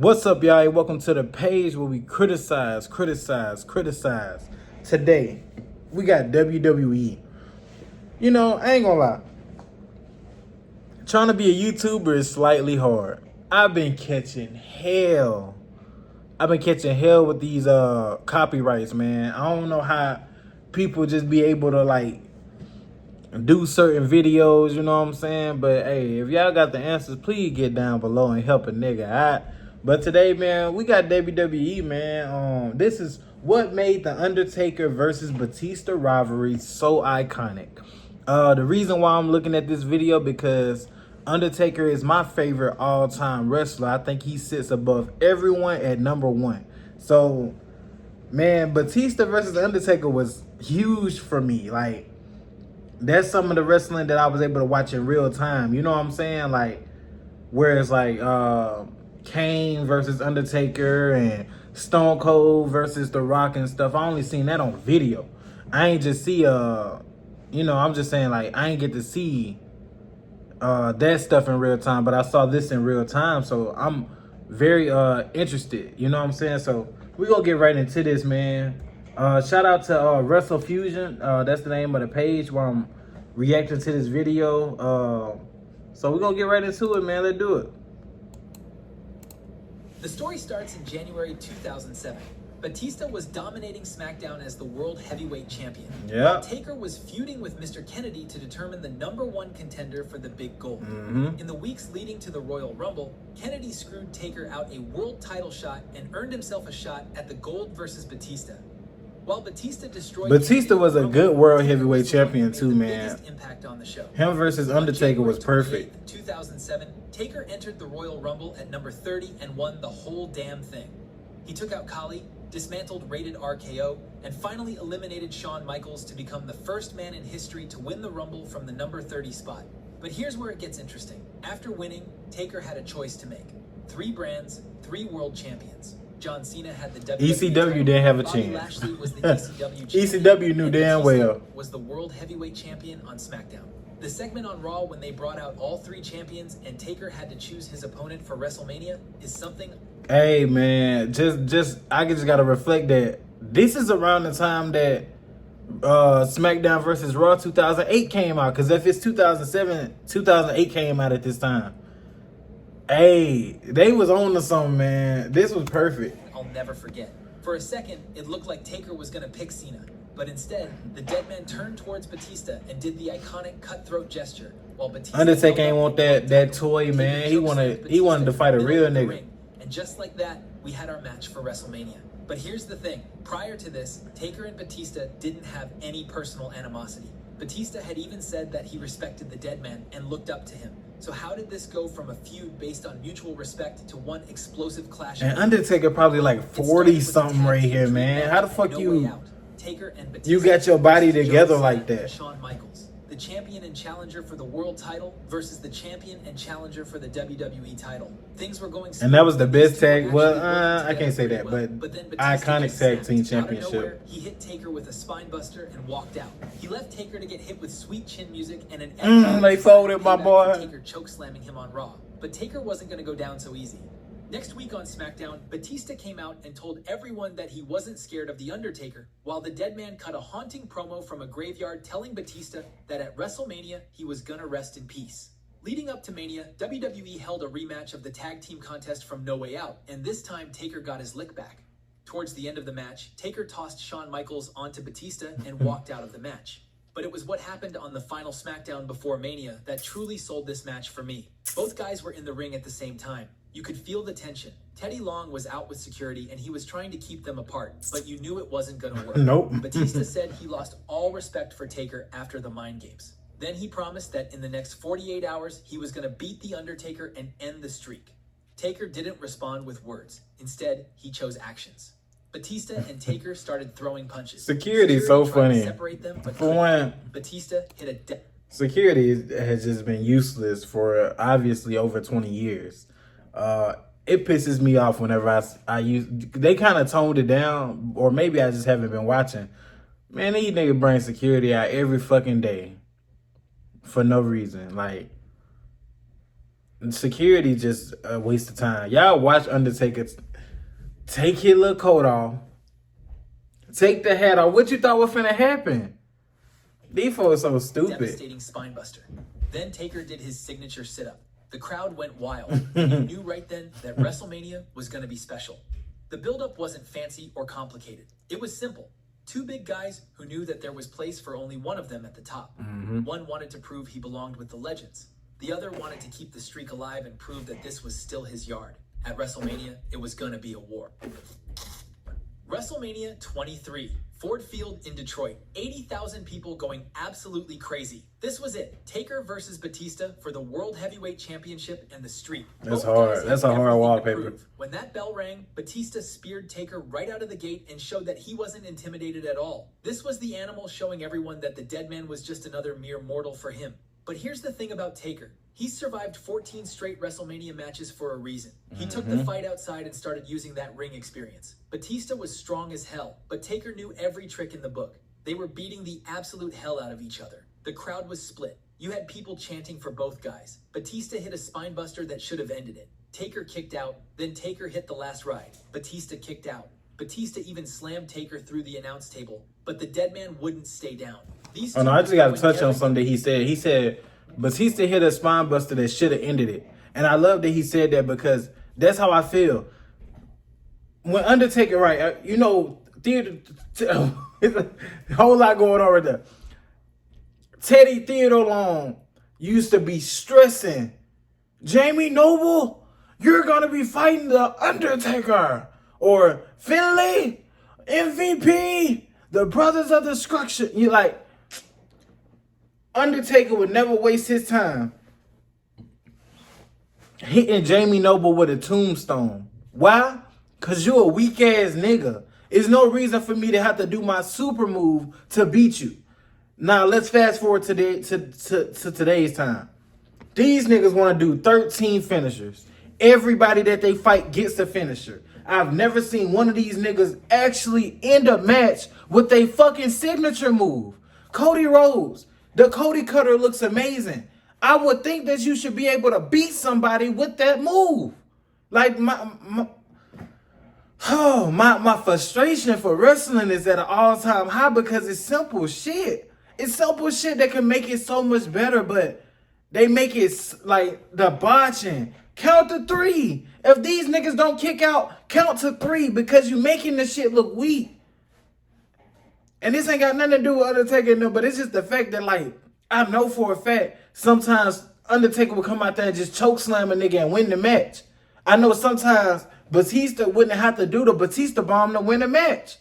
What's up, y'all? Welcome to the page where we criticize. Today, we got WWE. You know, I ain't gonna lie. Trying to be a YouTuber is slightly hard. I've been catching hell. With these copyrights, man. I don't know how people just be able to like do certain videos, you know what I'm saying? But hey, if y'all got the answers, please get down below and help a nigga out. But today, man, we got WWE, man. This is what made the Undertaker versus Batista rivalry so iconic. The reason why I'm looking at this video because Undertaker is my favorite all-time wrestler. I think he sits above everyone at #1. So, man, Batista versus Undertaker was huge for me. Like, that's some of the wrestling that I was able to watch in real time. You know what I'm saying? Like, where it's like Kane versus Undertaker and Stone Cold versus The Rock and stuff. I only seen that on video. I ain't just see I'm just saying, like, I ain't get to see that stuff in real time, but I saw this in real time, so I'm very interested. You know what I'm saying? So we gonna get right into this, man. Shout out to WrestleFusion. That's the name of the page where I'm reacting to this video. So we're gonna get right into it, man. Let's do it. The story starts in January 2007. Batista was dominating SmackDown as the World Heavyweight Champion. Yeah. Taker was feuding with Mr. Kennedy to determine the #1 contender for the big gold. In the weeks leading to the Royal Rumble, Kennedy screwed Taker out a world title shot and earned himself a shot at the gold versus Batista. While Batista destroyed Batista was a good World Heavyweight Champion too, man. Impact on the show. Him versus Undertaker was perfect. 2007, Taker entered the Royal Rumble at number 30 and won the whole damn thing. He took out Khali, dismantled Rated RKO, and finally eliminated Shawn Michaels to become the first man in history to win the Rumble from the number 30 spot. But here's where it gets interesting. After winning, Taker had a choice to make. 3 brands, 3 world champions. John Cena had the WWE ECW didn't have a Bobby chance. Lashley was the ECW champion. ECW knew and damn Batista well. was the World Heavyweight Champion on SmackDown. The segment on Raw when they brought out all 3 champions and Taker had to choose his opponent for WrestleMania is something. Hey, man, I just gotta reflect that this is around the time that SmackDown versus Raw 2008 came out. Because if it's 2007, 2008 came out at this time. Hey, they was on to something, man. This was perfect. I'll never forget. For a second, it looked like Taker was going to pick Cena. But instead, the dead man turned towards Batista and did the iconic cutthroat gesture. While Batista Undertaker ain't want that toy, man. He wanted to fight a real nigga. And just like that, we had our match for WrestleMania. But here's the thing. Prior to this, Taker and Batista didn't have any personal animosity. Batista had even said that he respected the dead man and looked up to him. So how did this go from a feud based on mutual respect to one explosive clash? And Undertaker probably like 40-something right here, man. How the fuck you got your body together like that? Shawn Michaels, the champion and challenger for the world title versus the champion and challenger for the WWE title. Things were going. And that was the best tag. Well, I can't say that, but iconic tag team championship. He hit Taker with a spine buster and walked out. He left Taker to get hit with sweet chin music and an they folded my boy. Taker choke slamming him on Raw, but Taker wasn't going to go down so easy. Next week on SmackDown, Batista came out and told everyone that he wasn't scared of The Undertaker, while the dead man cut a haunting promo from a graveyard telling Batista that at WrestleMania, he was gonna rest in peace. Leading up to Mania, WWE held a rematch of the tag team contest from No Way Out, and this time Taker got his lick back. Towards the end of the match, Taker tossed Shawn Michaels onto Batista and walked out of the match. But it was what happened on the final SmackDown before Mania that truly sold this match for me. Both guys were in the ring at the same time. You could feel the tension. Teddy Long was out with security and he was trying to keep them apart, but you knew it wasn't gonna work. Nope. Batista said he lost all respect for Taker after the mind games. Then he promised that in the next 48 hours, he was gonna beat The Undertaker and end the streak. Taker didn't respond with words. Instead, he chose actions. Batista and Taker started throwing punches. Security is so funny. Separate them, but for one, Batista hit a security has just been useless for obviously over 20 years. It pisses me off whenever they kind of toned it down, or maybe I just haven't been watching. Man, these niggas bring security out every fucking day for no reason. Like, Security just a waste of time. Y'all watch Undertaker take his little coat off, take the hat off. What you thought was finna happen? These folks so stupid. Devastating spinebuster. Then Taker did his signature sit-up. The crowd went wild. And you knew right then that WrestleMania was going to be special. The build-up wasn't fancy or complicated. It was simple. Two big guys who knew that there was place for only one of them at the top. One wanted to prove he belonged with the legends. The other wanted to keep the streak alive and prove that this was still his yard. At WrestleMania, it was going to be a war. WrestleMania 23, Ford Field in Detroit. 80,000 people going absolutely crazy. This was it. Taker versus Batista for the World Heavyweight Championship and the streak. That's hard. That's a hard wallpaper. When that bell rang, Batista speared Taker right out of the gate and showed that he wasn't intimidated at all. This was the animal showing everyone that the dead man was just another mere mortal for him. But here's the thing about Taker. He's survived 14 straight WrestleMania matches for a reason. He took the fight outside and started using that ring experience. Batista was strong as hell, but Taker knew every trick in the book. They were beating the absolute hell out of each other. The crowd was split. You had people chanting for both guys. Batista hit a spinebuster that should have ended it. Taker kicked out, then Taker hit the last ride. Batista kicked out. Batista even slammed Taker through the announce table, but the dead man wouldn't stay down. Oh no, I just got to touch on something he said. He said Batista hit a spine buster that should have ended it. And I love that he said that because that's how I feel. When Undertaker, right, you know, theater, a whole lot going on right there. Teddy Theodore Long used to be stressing, Jamie Noble, you're going to be fighting the Undertaker. Or Finlay, MVP, the Brothers of Destruction. You're like, Undertaker would never waste his time hitting Jamie Noble with a tombstone. Why? Because you're a weak-ass nigga. There's no reason for me to have to do my super move to beat you. Now, let's fast forward to today's time. These niggas want to do 13 finishers. Everybody that they fight gets a finisher. I've never seen one of these niggas actually end a match with a fucking signature move. Cody Rhodes. The Cody Cutter looks amazing. I would think that you should be able to beat somebody with that move. Like my frustration for wrestling is at an all-time high because it's simple shit. It's simple shit that can make it so much better, but they make it like the botching. Count to 3. If these niggas don't kick out, count to 3 because you making the shit look weak. And this ain't got nothing to do with Undertaker, no, but it's just the fact that, like, I know for a fact, sometimes Undertaker will come out there and just choke slam a nigga and win the match. I know sometimes Batista wouldn't have to do the Batista bomb to win a match.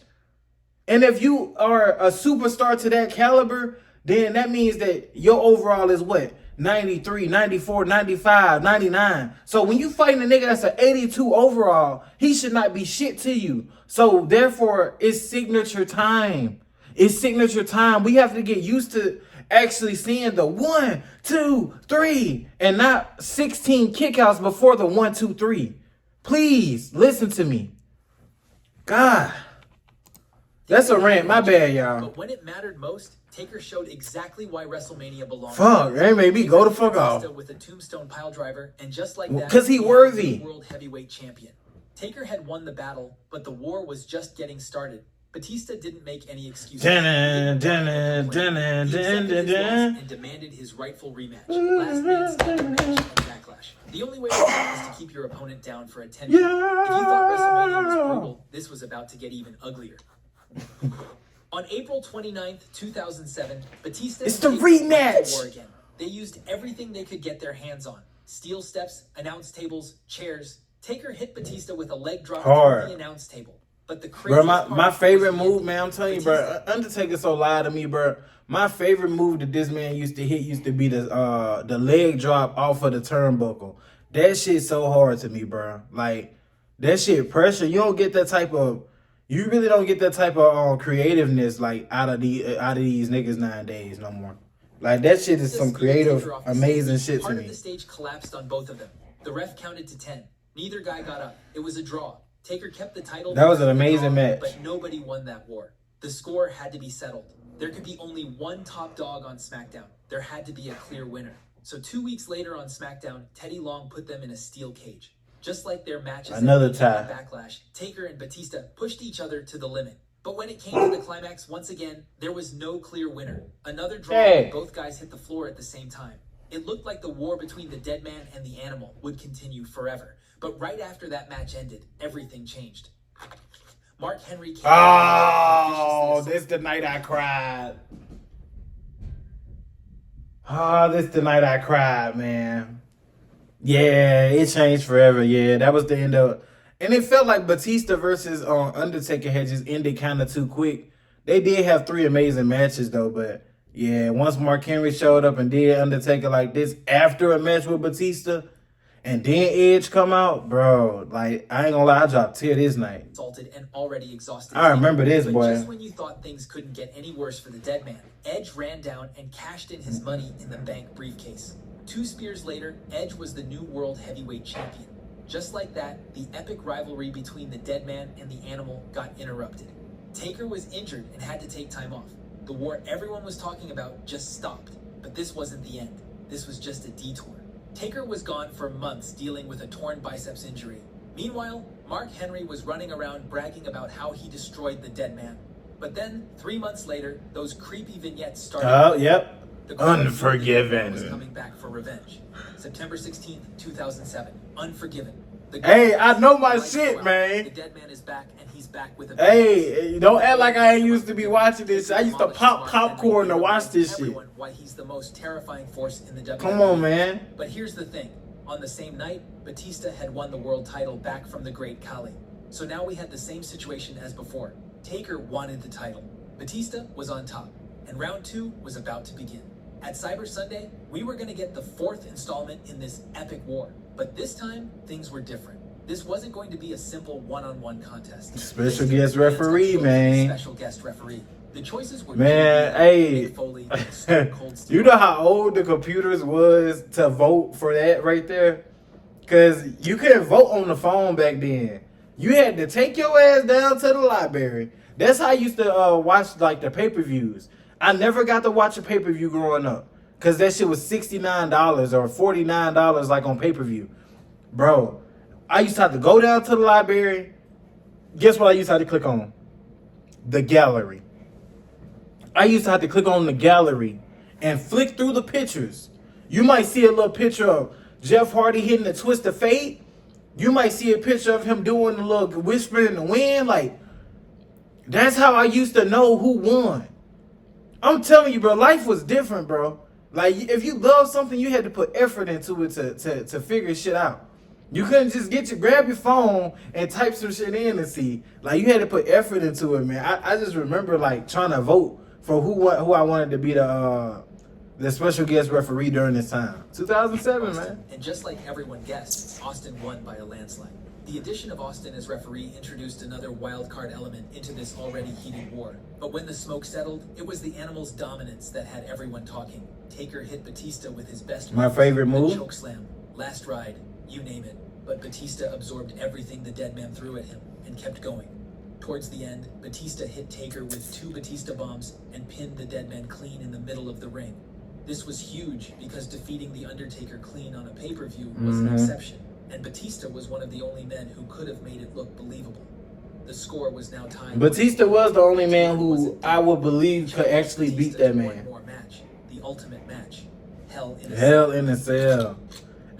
And if you are a superstar to that caliber, then that means that your overall is what? 93, 94, 95, 99. So when you fighting a nigga that's an 82 overall, he should not be shit to you. So therefore, it's signature time. It's signature time. We have to get used to actually seeing the 1, 2, 3 and not 16 kickouts before the 1, 2, 3. Please listen to me. God. That's a rant. My bad, y'all. But when it mattered most, Taker showed exactly why WrestleMania belonged. Fuck, hey, maybe go the fuck off. With a tombstone pile driver, and just like that, because he worthy. World Heavyweight Champion. Taker had won the battle, but the war was just getting started. Batista didn't make any excuses. And demanded his rightful rematch. Last man standing match at Backlash. The only way to win is to keep your opponent down for a 10 minute. If you thought WrestleMania was brutal, this was about to get even uglier. On April 29th, 2007, Batista it's the rematch. War again. They used everything they could get their hands on. Steel steps, announce tables, chairs. Taker hit Batista with a leg drop through the announce table. But the crazy my favorite move, man, I'm telling you, bro, Undertaker so loud to me, bro. My favorite move that this man used to hit used to be the leg drop off of the turnbuckle. That shit's so hard to me, bro. Like, that shit pressure. You really don't get that type of creativeness like out of these niggas nowadays no more. Like, that shit is some creative, amazing shit to me. Part of the stage collapsed on both of them. The ref counted to 10. Neither guy got up. It was a draw. Taker kept the title. That was an amazing match. But nobody won that war. The score had to be settled. There could be only one top dog on SmackDown. There had to be a clear winner. So 2 weeks later on SmackDown, Teddy Long put them in a steel cage. Just like their matches Another at tie. Backlash, Taker and Batista pushed each other to the limit. But when it came to the climax, once again, there was no clear winner. Another draw when both guys hit the floor at the same time. It looked like the war between the dead man and the animal would continue forever. But right after that match ended, everything changed. Mark Henry came Oh, this the night I cried. Oh, this the night I cried, man. Yeah, it changed forever. Yeah, that was the end of... And it felt like Batista versus Undertaker had just ended kind of too quick. They did have 3 amazing matches, though, but... Yeah, once Mark Henry showed up and did Undertaker like this after a match with Batista, and then Edge come out, bro, like, I ain't gonna lie, I dropped tear this night. Exalted and already exhausted. I remember this, but boy. Just when you thought things couldn't get any worse for the dead man, Edge ran down and cashed in his money in the bank briefcase. 2 spears later, Edge was the new world heavyweight champion. Just like that, the epic rivalry between the dead man and the animal got interrupted. Taker was injured and had to take time off. The war everyone was talking about just stopped. But this wasn't the end. This was just a detour. Taker was gone for months dealing with a torn biceps injury. Meanwhile, Mark Henry was running around bragging about how he destroyed the dead man. But then, 3 months later, those creepy vignettes started. Oh, yep. The Unforgiven. was coming back for revenge. September 16th, 2007. Unforgiven. Hey, I know my shit, man. The dead man is back, and he's back with a Hey, don't act like I ain't used to be watching this. I used to pop popcorn to watch this shit. Why he's the most terrifying force in the WWE. Come on, man. But here's the thing. On the same night, Batista had won the world title back from the Great Khali. So now we had the same situation as before. Taker wanted the title. Batista was on top. And round 2 was about to begin. At Cyber Sunday, we were going to get the 4th installment in this epic war. But this time, things were different. This wasn't going to be a simple one-on-one contest. Special guest referee, man. Special guest referee. The choices were man, hey, Foley, Cold Steel. You know how old the computers was to vote for that right there? Because you couldn't vote on the phone back then. You had to take your ass down to the library. That's how I used to watch like the pay-per-views. I never got to watch a pay-per-view growing up. Because that shit was $69 or $49 like on pay-per-view. Bro, I used to have to go down to the library. Guess what I used to have to click on? The gallery. I used to have to click on the gallery and flick through the pictures. You might see a little picture of Jeff Hardy hitting the twist of fate. You might see a picture of him doing a little whisper in the wind. Like, that's how I used to know who won. I'm telling you, bro, life was different, bro. Like, if you love something, you had to put effort into it to figure shit out. You couldn't just grab your phone and type some shit in and see. Like, you had to put effort into it, man. I just remember, like, trying to vote for who I wanted to be the special guest referee during this time. 2007, man. And just like everyone guessed, Austin won by a landslide. The addition of Austin as referee introduced another wild card element into this already heated war. But when the smoke settled, it was the animal's dominance that had everyone talking. Taker hit Batista with his best My favorite move. choke slam, last ride, you name it. But Batista absorbed everything the dead man threw at him and kept going. Towards the end, Batista hit Taker with 2 Batista bombs and pinned the dead man clean in the middle of the ring. This was huge because defeating the Undertaker clean on a pay-per-view was an exception, and Batista was one of the only men who could have made it look believable. The score was now tied. Batista was the only man who I would believe could actually beat that man. One more match, the ultimate match, Hell in a Hell in a Cell.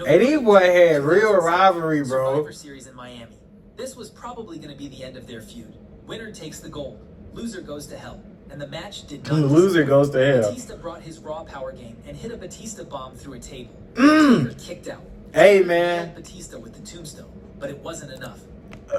Hey, these boy had real rivalry, bro. Survivor Series in Miami. This was probably going to be the end of their feud. Winner takes the gold. Loser goes to hell. And the match did not. Loser goes to hell. Batista brought his raw power game and hit a Batista bomb through a table. Taker kicked out. Hey, man. Batista with the tombstone, but it wasn't enough.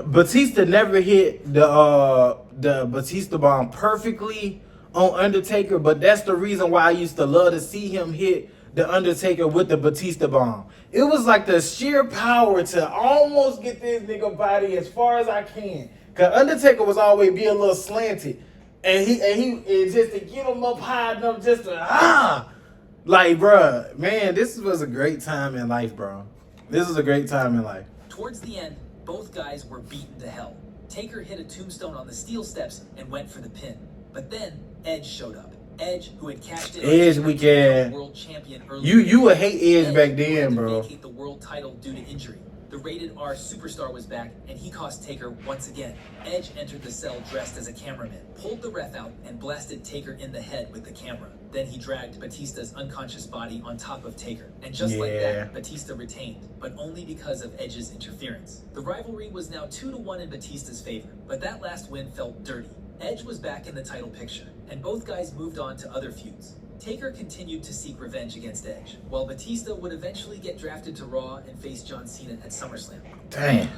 Batista never hit the Batista bomb perfectly on Undertaker, but that's the reason why I used to love to see him hit the Undertaker with the Batista bomb. It was like the sheer power to almost get this nigga body as far as I can. Cause Undertaker was always being a little slanted. And just to get him up high enough just to like, bruh, man, this was a great time in life, bro. This was a great time in life. Towards the end, both guys were beaten to hell. Taker hit a tombstone on the steel steps and went for the pin. But then Edge showed up. Edge, who had cashed in Edge, on we Taker, can. world champion earlier. You would hate Edge back Edge then, had to bro. vacate the world title due to injury. The rated R superstar was back, and he cost Taker once again. Edge entered the cell dressed as a cameraman, pulled the ref out, and blasted Taker in the head with the camera. Then he dragged Batista's unconscious body on top of Taker. And just like that, Batista retained, but only because of Edge's interference. The rivalry was now 2-1 in Batista's favor, but that last win felt dirty. Edge was back in the title picture, and both guys moved on to other feuds. Taker continued to seek revenge against Edge, while Batista would eventually get drafted to Raw and face John Cena at SummerSlam. Damn.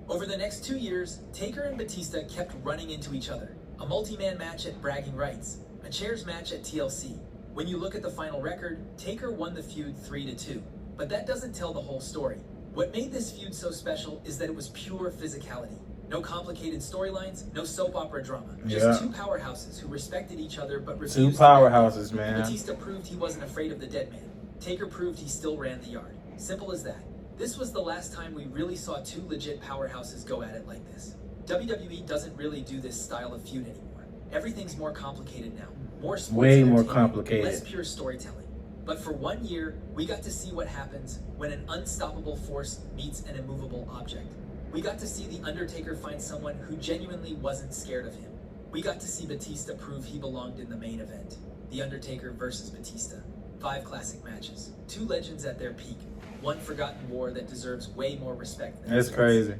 Over the next 2 years, Taker and Batista kept running into each other. A multi-man match at Bragging Rights, a chairs match at TLC. When you look at the final record, Taker won the feud 3-2. But that doesn't tell the whole story. What made this feud so special is that it was pure physicality. No complicated storylines, no soap opera drama. Just two powerhouses who respected each other but refused. Two powerhouses, man. Batista proved he wasn't afraid of the dead man. Taker proved he still ran the yard. Simple as that. This was the last time we really saw two legit powerhouses go at it like this. WWE doesn't really do this style of feud anymore. Everything's more complicated now. More sports, way more complicated. Less pure storytelling. But for 1 year, we got to see what happens when an unstoppable force meets an immovable object. We got to see The Undertaker find someone who genuinely wasn't scared of him. We got to see Batista prove he belonged in the main event. The Undertaker versus Batista. 5 classic matches. 2 legends at their peak. 1 forgotten war that deserves way more respect than That's crazy.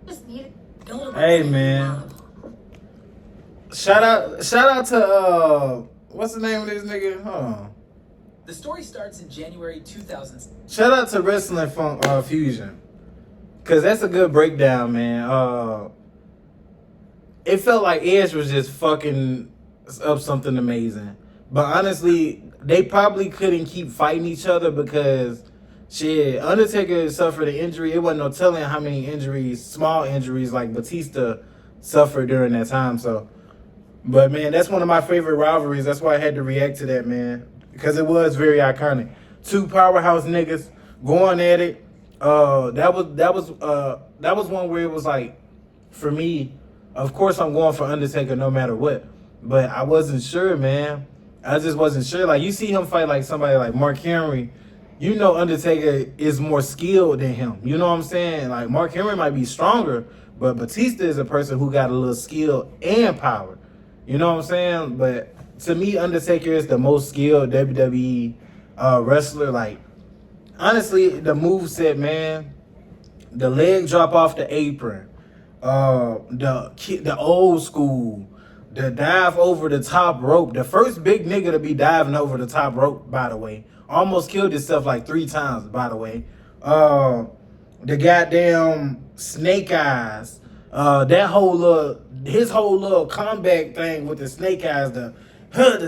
Hey Hey, man. Shout out to what's the name of this nigga? Hold on. The story starts in January 2000. Shout out to Wrestling Fusion. Cause that's a good breakdown, man. It felt like Edge was just fucking up something amazing. But honestly, they probably couldn't keep fighting each other because shit, Undertaker suffered an injury. It wasn't no telling how many injuries, small injuries like Batista suffered during that time. So, but man, that's one of my favorite rivalries. That's why I had to react to that, man. Because it was very iconic. 2 powerhouse niggas going at it. That was one where it was like, for me, of course I'm going for Undertaker no matter what, but I wasn't sure, man. I just wasn't sure. Like, you see him fight like somebody like Mark Henry, you know Undertaker is more skilled than him. You know what I'm saying? Like, Mark Henry might be stronger, but Batista is a person who got a little skill and power. You know what I'm saying? But to me, Undertaker is the most skilled WWE wrestler. Like, honestly, the moveset, man, the leg drop off the apron, the old school, the dive over the top rope. The first big nigga to be diving over the top rope, by the way. Almost killed himself like 3 times, by the way. The goddamn snake eyes. His whole little comeback thing with the snake eyes, the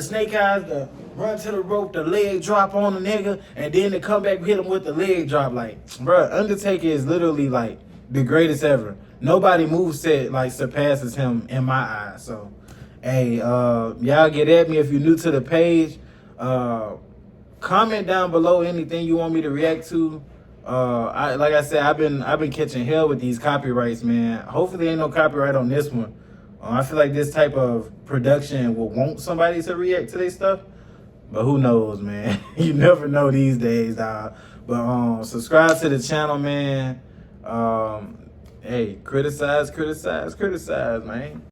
snake eyes, the run to the rope, the leg drop on the nigga, and then the comeback hit him with the leg drop. Like, bruh, Undertaker is literally like the greatest ever. Nobody moveset like surpasses him in my eyes. So, hey, y'all get at me if you're new to the page. Comment down below anything you want me to react to. Like I said, I've been catching hell with these copyrights, man. Hopefully ain't no copyright on this one. I feel like this type of production will want somebody to react to their stuff, but who knows, man? You never know these days, dog. But subscribe to the channel, man. Hey, criticize, man.